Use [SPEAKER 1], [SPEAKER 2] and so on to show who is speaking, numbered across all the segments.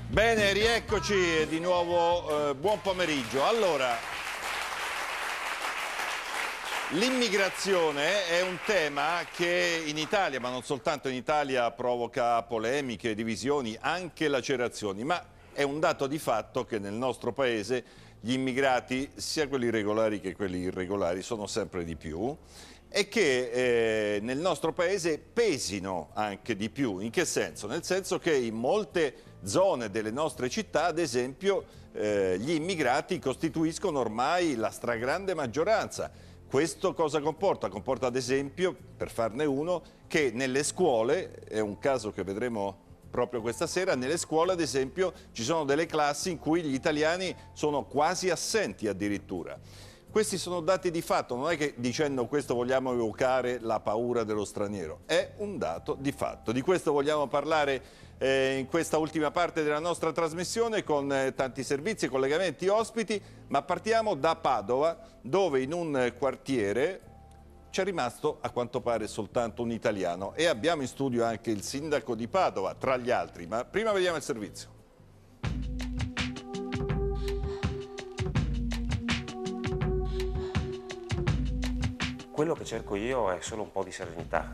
[SPEAKER 1] Bene, rieccoci di nuovo, buon pomeriggio. Allora, l'immigrazione è un tema che in Italia, ma non soltanto in Italia, provoca polemiche, divisioni, anche lacerazioni, ma è un dato di fatto che nel nostro paese gli immigrati, sia quelli regolari che quelli irregolari, sono sempre di più e che nel nostro paese pesino anche di più. In che senso? Nel senso che in molte zone delle nostre città, ad esempio, gli immigrati costituiscono ormai la stragrande maggioranza. Questo cosa comporta? Comporta ad esempio, per farne uno, che nelle scuole, è un caso che vedremo proprio questa sera, nelle scuole ad esempio ci sono delle classi in cui gli italiani sono quasi assenti addirittura. Questi sono dati di fatto, non è che dicendo questo vogliamo evocare la paura dello straniero, è un dato di fatto. Di questo vogliamo parlare in questa ultima parte della nostra trasmissione con tanti servizi, collegamenti, ospiti, ma partiamo da Padova, dove in un quartiere c'è rimasto a quanto pare soltanto un italiano e abbiamo in studio anche il sindaco di Padova, tra gli altri, ma prima vediamo il servizio.
[SPEAKER 2] Quello che cerco io è solo un po' di serenità.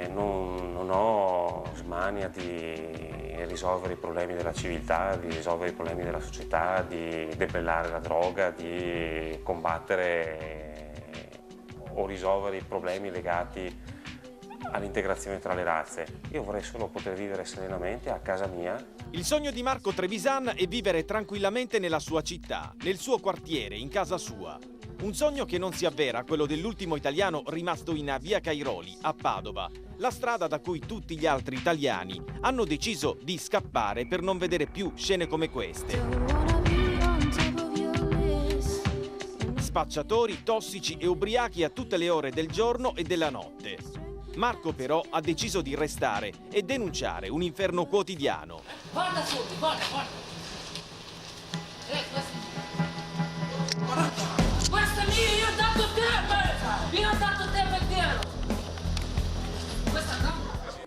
[SPEAKER 2] Non ho smania di risolvere i problemi della civiltà, di risolvere i problemi della società, di debellare la droga, di combattere o risolvere i problemi legati all'integrazione tra le razze. Io vorrei solo poter vivere serenamente a casa mia.
[SPEAKER 3] Il sogno di Marco Trevisan è vivere tranquillamente nella sua città, nel suo quartiere, in casa sua. Un sogno che non si avvera, quello dell'ultimo italiano rimasto in via Cairoli, a Padova, la strada da cui tutti gli altri italiani hanno deciso di scappare per non vedere più scene come queste. Spacciatori, tossici e ubriachi a tutte le ore del giorno e della notte. Marco però ha deciso di restare e denunciare un inferno quotidiano.
[SPEAKER 4] Guarda sotto, guarda. Questa è mia, io ho dato tempo intero. Questa no.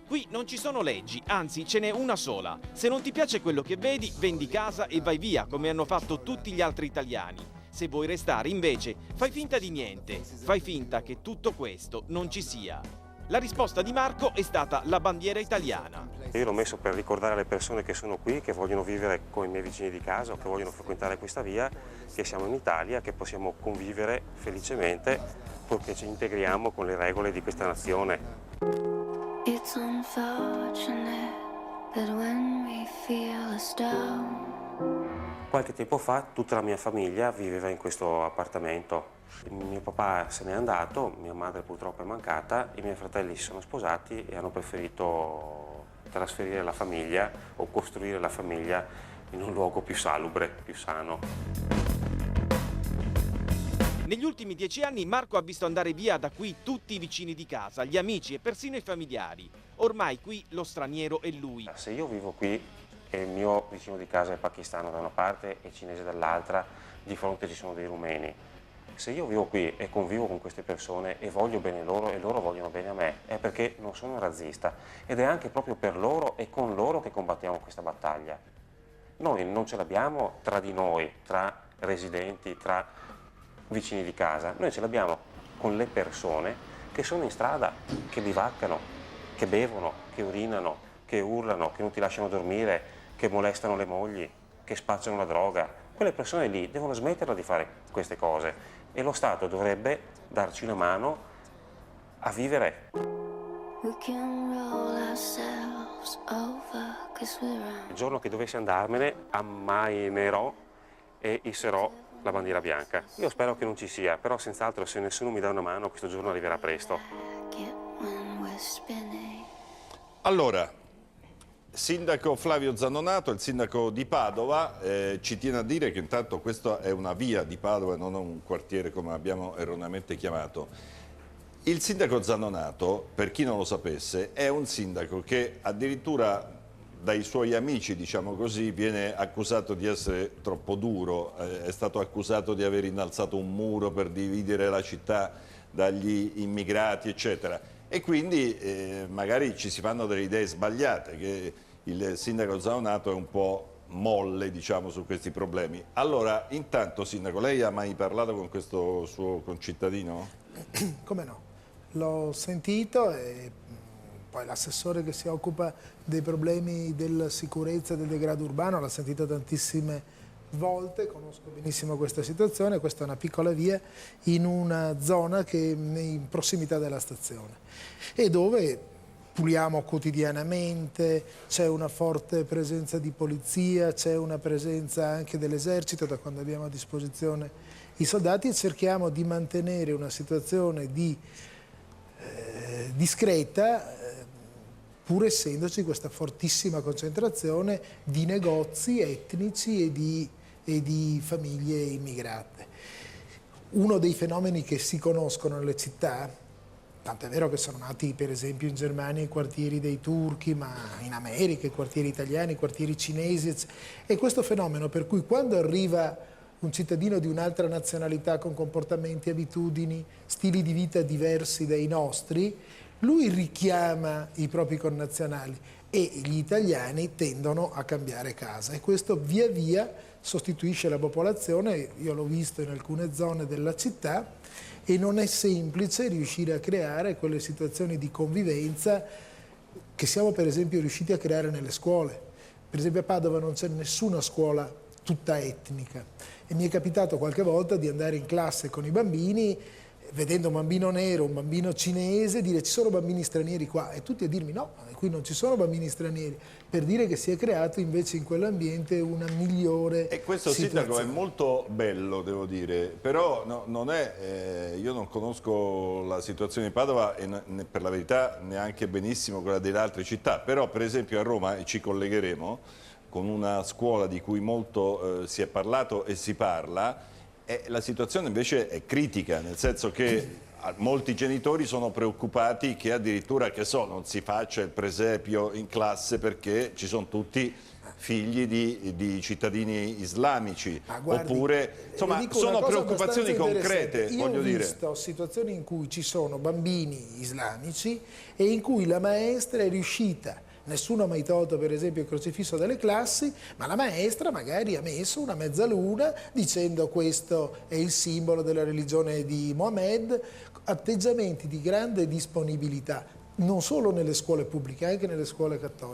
[SPEAKER 3] Qui non ci sono leggi, anzi ce n'è una sola. Se non ti piace quello che vedi, vendi casa e vai via, come hanno fatto tutti gli altri italiani. Se vuoi restare, invece, fai finta di niente. Fai finta che tutto questo non ci sia. La risposta di Marco è stata la bandiera italiana.
[SPEAKER 2] Io l'ho messo per ricordare alle persone che sono qui, che vogliono vivere con i miei vicini di casa, che vogliono frequentare questa via, che siamo in Italia, che possiamo convivere felicemente perché ci integriamo con le regole di questa nazione.
[SPEAKER 5] It's unfortunate that when we feel us down.
[SPEAKER 2] Qualche tempo fa tutta la mia famiglia viveva in questo appartamento. Mio papà se n'è andato, mia madre purtroppo è mancata, i miei fratelli si sono sposati e hanno preferito trasferire la famiglia o costruire la famiglia in un luogo più salubre, più sano.
[SPEAKER 3] Negli ultimi 10 anni Marco ha visto andare via da qui tutti i vicini di casa, gli amici e persino i familiari. Ormai qui lo straniero è lui.
[SPEAKER 2] Se io vivo qui e il mio vicino di casa è pakistano da una parte e cinese dall'altra, di fronte ci sono dei rumeni. Se io vivo qui e convivo con queste persone e voglio bene loro e loro vogliono bene a me, è perché non sono razzista ed è anche proprio per loro e con loro che combattiamo questa battaglia. Noi non ce l'abbiamo tra di noi, tra residenti, tra vicini di casa, noi ce l'abbiamo con le persone che sono in strada, che bivaccano, che bevono, che urinano, che urlano, che non ti lasciano dormire, che molestano le mogli, che spacciano la droga. Quelle persone lì devono smetterla di fare queste cose e lo Stato dovrebbe darci una mano a vivere. Il giorno che dovessi andarmene ammainerò e isserò la bandiera bianca. Io spero che non ci sia, però senz'altro se nessuno mi dà una mano questo giorno arriverà presto.
[SPEAKER 1] Allora, sindaco Flavio Zanonato, il sindaco di Padova, ci tiene a dire che intanto questa è una via di Padova e non un quartiere come abbiamo erroneamente chiamato. Il sindaco Zanonato, per chi non lo sapesse, è un sindaco che addirittura dai suoi amici, diciamo così, viene accusato di essere troppo duro, è stato accusato di aver innalzato un muro per dividere la città dagli immigrati, eccetera. e quindi magari ci si fanno delle idee sbagliate, che il sindaco Zanonato è un po' molle, diciamo, su questi problemi. Allora, intanto, sindaco, lei ha mai parlato con questo suo concittadino?
[SPEAKER 6] Come no? L'ho sentito e poi l'assessore che si occupa dei problemi della sicurezza e del degrado urbano l'ha sentito tantissime volte, conosco benissimo questa situazione. Questa è una piccola via in una zona che è in prossimità della stazione e dove puliamo quotidianamente, c'è una forte presenza di polizia, c'è una presenza anche dell'esercito da quando abbiamo a disposizione i soldati e cerchiamo di mantenere una situazione discreta, pur essendoci questa fortissima concentrazione di negozi etnici e di famiglie immigrate. Uno dei fenomeni che si conoscono nelle città, tanto è vero che sono nati per esempio in Germania i quartieri dei turchi, ma in America i quartieri italiani, i quartieri cinesi, è questo fenomeno per cui quando arriva un cittadino di un'altra nazionalità con comportamenti, abitudini, stili di vita diversi dai nostri, lui richiama i propri connazionali e gli italiani tendono a cambiare casa e questo via via sostituisce la popolazione. Io l'ho visto in alcune zone della città e non è semplice riuscire a creare quelle situazioni di convivenza che siamo per esempio riusciti a creare nelle scuole. Per esempio a Padova non c'è nessuna scuola tutta etnica e mi è capitato qualche volta di andare in classe con i bambini vedendo un bambino nero, un bambino cinese, dire ci sono bambini stranieri qua e tutti a dirmi no, qui non ci sono bambini stranieri, per dire che si è creato invece in quell'ambiente una migliore
[SPEAKER 1] E questo sindaco è molto bello, devo dire, però non è, io non conosco la situazione di Padova e per la verità neanche benissimo quella delle altre città, però per esempio a Roma, e ci collegheremo, con una scuola di cui molto si è parlato e si parla, la situazione invece è critica, nel senso che molti genitori sono preoccupati che addirittura, che so, non si faccia il presepio in classe perché ci sono tutti figli di cittadini islamici,
[SPEAKER 6] guardi,
[SPEAKER 1] oppure, insomma, sono preoccupazioni concrete, voglio dire.
[SPEAKER 6] Io ho visto situazioni in cui ci sono bambini islamici e in cui la maestra è riuscita. Nessuno ha mai tolto per esempio il crocifisso dalle classi, ma la maestra magari ha messo una mezzaluna dicendo questo è il simbolo della religione di Mohammed, atteggiamenti di grande disponibilità, non solo nelle scuole pubbliche, anche nelle scuole cattoliche.